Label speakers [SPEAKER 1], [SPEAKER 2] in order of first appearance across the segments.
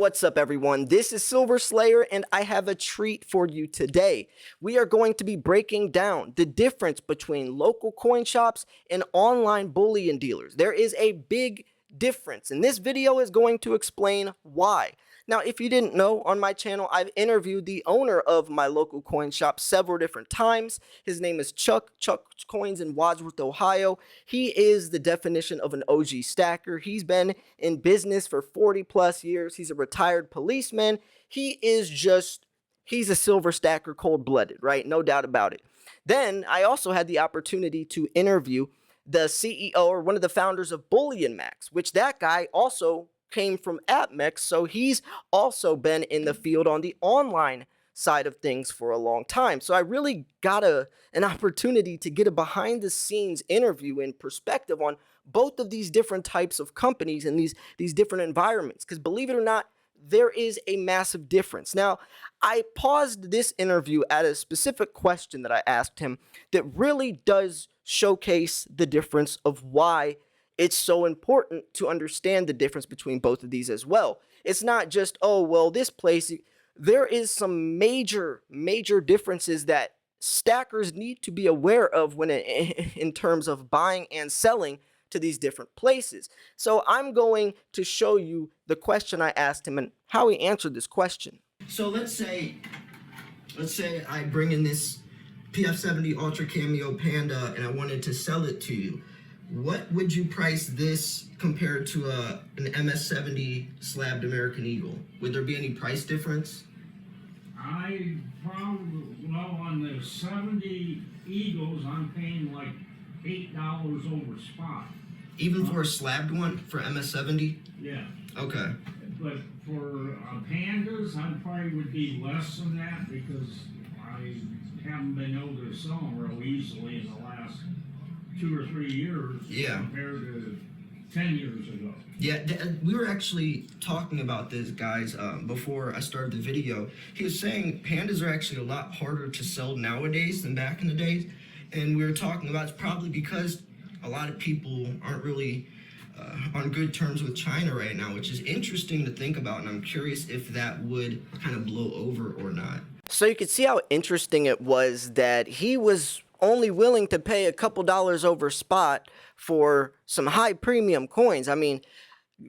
[SPEAKER 1] What's up, everyone? This is Silver Slayer, and I have a treat for you today. We are going to be breaking down the difference between local coin shops and online bullion dealers. There is a big difference, and this video is going to explain why. Now, if you didn't know, on my channel, I've interviewed the owner of my local coin shop several different times. His name is Chuck Coins in Wadsworth, Ohio. He is the definition of an OG stacker. He's been in business for 40 plus years. He's a retired policeman. He's a silver stacker, cold-blooded, right? No doubt about it. Then I also had the opportunity to interview the CEO or one of the founders of Bullion Max, which that guy also came from AppMex, so he's also been in the field on the online side of things for a long time. So I really got an opportunity to get a behind the scenes interview and perspective on both of these different types of companies and these different environments, because believe it or not, there is a massive difference. Now, I paused this interview at a specific question that I asked him that really does showcase the difference of why it's so important to understand the difference between both of these as well. It's not just, oh, well, this place, there is some major differences that stackers need to be aware of when in terms of buying and selling to these different places. So I'm going to show you the question I asked him and how he answered this question. So let's say I bring in this PF70 Ultra Cameo Panda and I wanted to sell it to you. What would you price this compared to an MS70 slabbed American Eagle? Would there be any price difference?
[SPEAKER 2] I probably, well, on the 70 Eagles, I'm paying like $8 over spot.
[SPEAKER 1] Even for a slabbed one for MS70?
[SPEAKER 2] Yeah.
[SPEAKER 1] Okay.
[SPEAKER 2] But for Pandas, I probably would be less than that because I haven't been able to sell them real easily in the last 2 or 3 years,
[SPEAKER 1] yeah,
[SPEAKER 2] compared to 10 years ago.
[SPEAKER 1] Yeah, we were actually talking about this, guys, before I started the video. He was saying Pandas are actually a lot harder to sell nowadays than back in the days. And we were talking about it's probably because a lot of people aren't really on good terms with China right now, which is interesting to think about. And I'm curious if that would kind of blow over or not. So you could see how interesting it was that he was only willing to pay a couple dollars over spot for some high premium coins. I mean,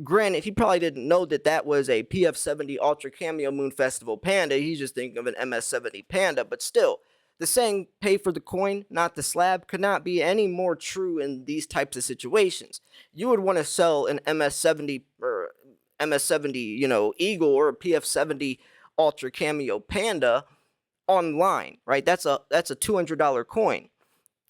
[SPEAKER 1] granted, he probably didn't know that that was a PF70 Ultra Cameo Moon Festival Panda. He's just thinking of an MS70 Panda, but still, the saying, pay for the coin, not the slab, could not be any more true in these types of situations. You would want to sell an MS70 or MS70, Eagle or a PF70 Ultra Cameo Panda online, right? That's a $200 coin.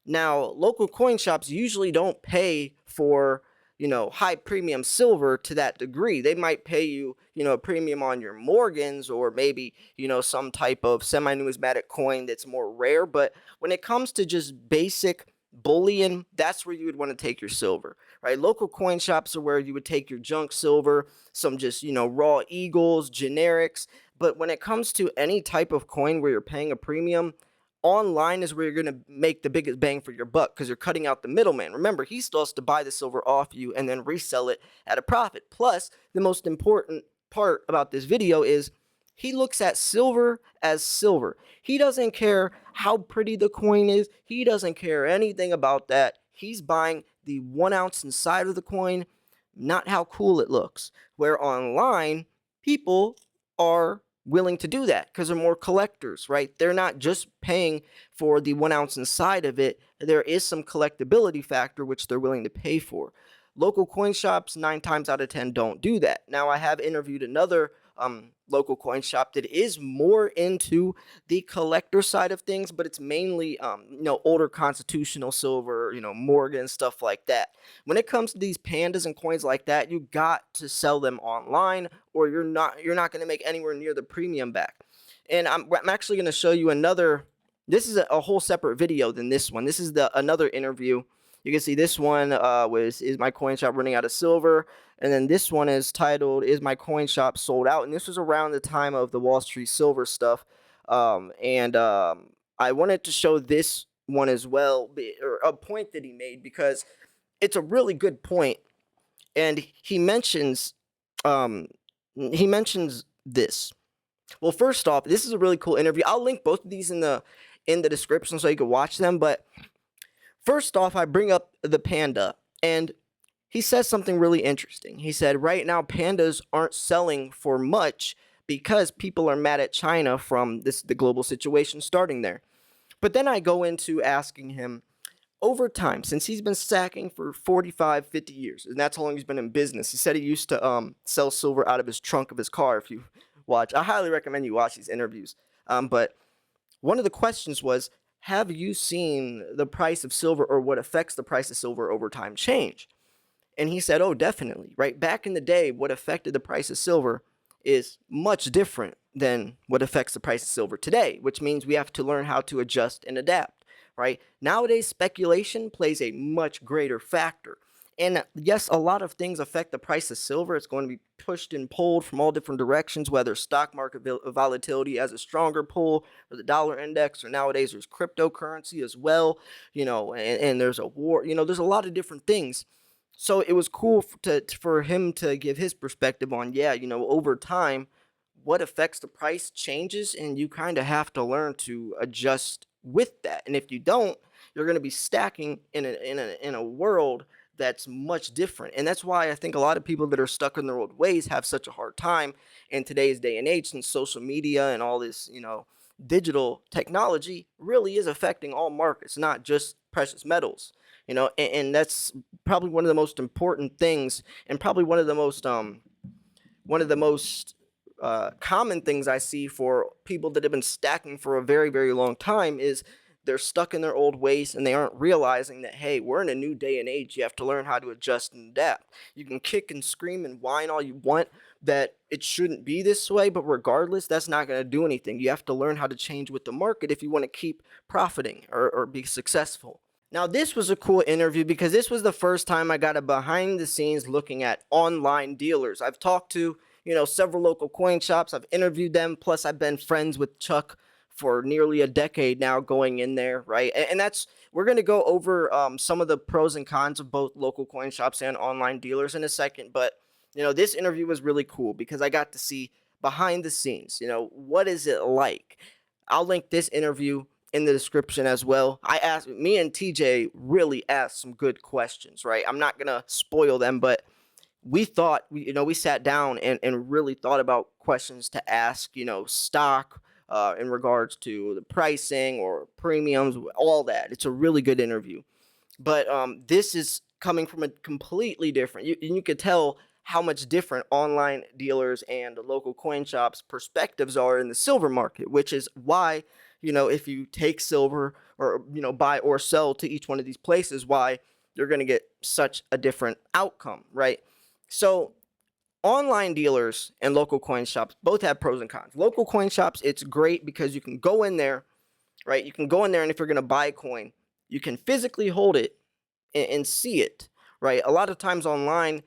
[SPEAKER 1] Now, local coin shops usually don't pay for, high premium silver to that degree. They might pay you, a premium on your Morgans or maybe, some type of semi-numismatic coin that's more rare. But when it comes to just basic bullion, that's where you would want to take your silver, right? Local coin shops are where you would take your junk silver, some just, raw Eagles, generics. But when it comes to any type of coin where you're paying a premium, online is where you're going to make the biggest bang for your buck because you're cutting out the middleman. Remember, he still has to buy the silver off you and then resell it at a profit. Plus, the most important part about this video is he looks at silver as silver. He doesn't care how pretty the coin is. He doesn't care anything about that. He's buying the 1 ounce inside of the coin, not how cool it looks. Where online, people are willing to do that because they're more collectors, right? They're not just paying for the 1 ounce inside of it. There is some collectability factor which they're willing to pay for. Local coin shops 9 times out of 10 don't do that. Now, I have interviewed another local coin shop that is more into the collector side of things, but it's mainly older constitutional silver, Morgan, stuff like that. When it comes to these pandas and coins like that, you got to sell them online or you're not going to make anywhere near the premium back. And I'm actually going to show you another. This is a whole separate video than this one. This is another interview. You can see this one is my coin shop running out of silver. And then this one is titled, Is My Coin Shop Sold Out? And this was around the time of the Wall Street Silver stuff. I wanted to show this one as well, or a point that he made, because it's a really good point. And he mentions
[SPEAKER 3] he mentions this. Well, first off, this is a really cool interview. I'll link both of these in the description so you can watch them. But first off, I bring up the panda, and he says something really interesting. He said, right now, pandas aren't selling for much because people are mad at China from the global situation starting there. But then I go into asking him, over time, since he's been stacking for 45, 50 years, and that's how long he's been in business. He said he used to sell silver out of his trunk of his car. If you watch, I highly recommend you watch these interviews. But one of the questions was, have you seen the price of silver or what affects the price of silver over time change? And he said, oh, definitely, right? Back in the day, what affected the price of silver is much different than what affects the price of silver today, which means we have to learn how to adjust and adapt, right? Nowadays, speculation plays a much greater factor. And yes, a lot of things affect the price of silver. It's going to be pushed and pulled from all different directions, whether stock market volatility has a stronger pull, or the dollar index, or nowadays there's cryptocurrency as well, and there's a war, there's a lot of different things. So it was cool for him to give his perspective on, yeah, over time, what affects the price changes, and you kind of have to learn to adjust with that. And if you don't, you're going to be stacking in a world that's much different. And that's why I think a lot of people that are stuck in their old ways have such a hard time in today's day and age, since social media and all this, digital technology really is affecting all markets, not just precious metals. And that's probably one of the most important things, and probably one of the most common things I see for people that have been stacking for a very, very long time is they're stuck in their old ways and they aren't realizing that, hey, we're in a new day and age. You have to learn how to adjust and adapt. You can kick and scream and whine all you want that it shouldn't be this way, but regardless, that's not going to do anything. You have to learn how to change with the market if you want to keep profiting or be successful. Now, this was a cool interview because this was the first time I got a behind the scenes looking at online dealers. I've talked to, several local coin shops. I've interviewed them. Plus, I've been friends with Chuck for nearly a decade now going in there, right? And that's, we're going to go over some of the pros and cons of both local coin shops and online dealers in a second. But, this interview was really cool because I got to see behind the scenes, what is it like? I'll link this interview in the description as well. Me and TJ really asked some good questions, right? I'm not gonna spoil them, but we sat down and really thought about questions to ask, stock, in regards to the pricing or premiums, all that. It's a really good interview. But this is coming from a completely different, you could tell how much different online dealers and local coin shops perspectives are in the silver market, which is why, if you take silver or, buy or sell to each one of these places, why you're going to get such a different outcome, right? So online dealers and local coin shops both have pros and cons. Local coin shops, it's great because you can go in there, right? You can go in there, and if you're going to buy a coin, you can physically hold it and see it, right? A lot of times online,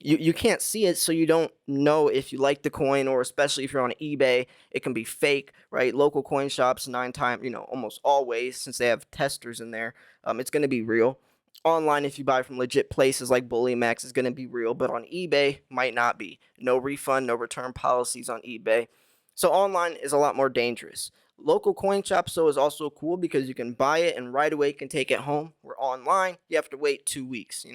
[SPEAKER 3] you can't see it, so you don't know if you like the coin, or especially if you're on eBay, it can be fake, right? Local coin shops, nine times, almost always, since they have testers in there, it's going to be real. Online, if you buy from legit places like BullyMax, is going to be real, but on eBay, might not be. No refund, no return policies on eBay. So online is a lot more dangerous. Local coin shops, though, is also cool because you can buy it and right away you can take it home. Where online, you have to wait 2 weeks,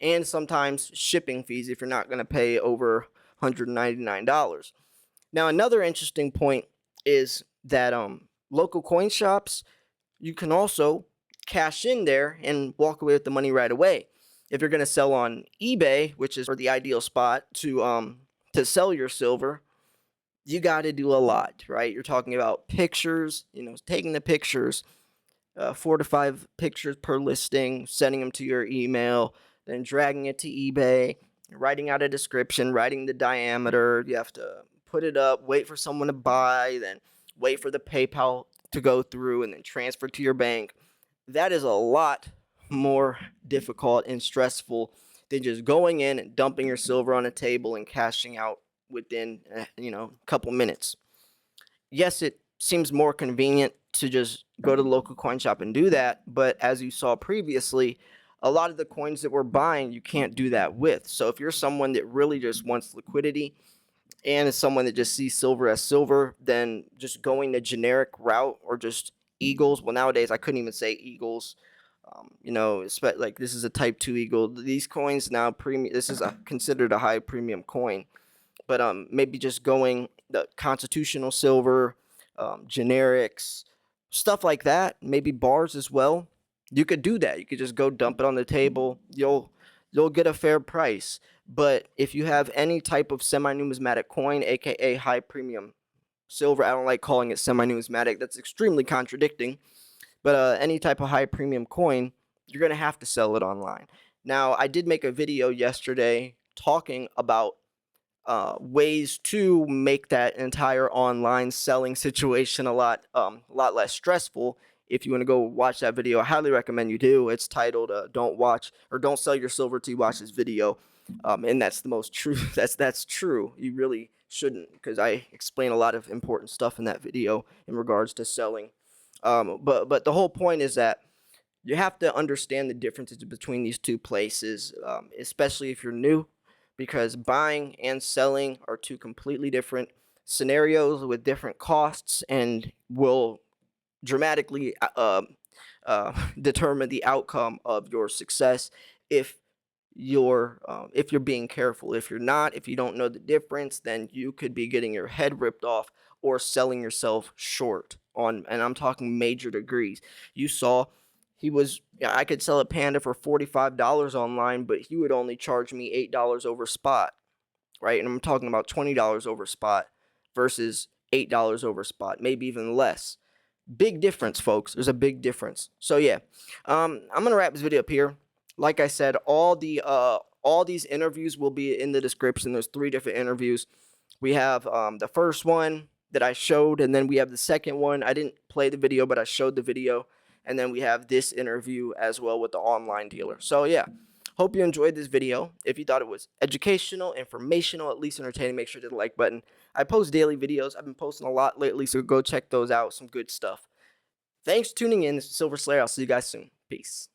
[SPEAKER 3] and sometimes shipping fees if you're not going to pay over $199. Now, another interesting point is that local coin shops, you can also cash in there and walk away with the money right away. If you're going to sell on eBay, which is the ideal spot to sell your silver, you got to do a lot, right? You're talking about pictures, taking the pictures, 4 to 5 pictures per listing, sending them to your email, then dragging it to eBay, writing out a description, writing the diameter. You have to put it up, wait for someone to buy, then wait for the PayPal to go through, and then transfer to your bank. That is a lot more difficult and stressful than just going in and dumping your silver on a table and cashing out within a couple minutes. Yes, it seems more convenient to just go to the local coin shop and do that, but as you saw previously, a lot of the coins that we're buying, you can't do that with. So if you're someone that really just wants liquidity, and as someone that just sees silver as silver, then just going the generic route or just eagles. Well, nowadays I couldn't even say eagles. Like this is a Type 2 eagle. These coins now premium. This is considered a high premium coin, but maybe just going the constitutional silver, generics, stuff like that. Maybe bars as well. You could do that. You could just go dump it on the table. You'll get a fair price. But if you have any type of semi-numismatic coin, aka high premium silver, I don't like calling it semi-numismatic. That's extremely contradicting. But any type of high premium coin, you're gonna have to sell it online. Now, I did make a video yesterday talking about ways to make that entire online selling situation a lot less stressful. If you want to go watch that video, I highly recommend you do. It's titled "Don't Sell Your Silver Till You Watch This Video," and that's the most true. That's true. You really shouldn't, because I explain a lot of important stuff in that video in regards to selling. But the whole point is that you have to understand the differences between these two places, especially if you're new, because buying and selling are two completely different scenarios with different costs and will dramatically determine the outcome of your success if you're being careful. If you're not, if you don't know the difference, then you could be getting your head ripped off or selling yourself short on, and I'm talking major degrees. You saw I could sell a panda for $45 online, but he would only charge me $8 over spot, right? And I'm talking about $20 over spot versus $8 over spot, maybe even less. Big difference, folks. There's a big difference. So yeah, I'm gonna wrap this video up here. Like I said, all these interviews will be in the description. There's 3 different interviews. We have the first one that I showed, and then we have the second one. I didn't play the video, but I showed the video. And then we have this interview as well with the online dealer. So yeah, hope you enjoyed this video. If you thought it was educational, informational, at least entertaining, make sure to hit the like button. I post daily videos. I've been posting a lot lately, so go check those out. Some good stuff. Thanks for tuning in. This is Silver Slayer. I'll see you guys soon. Peace.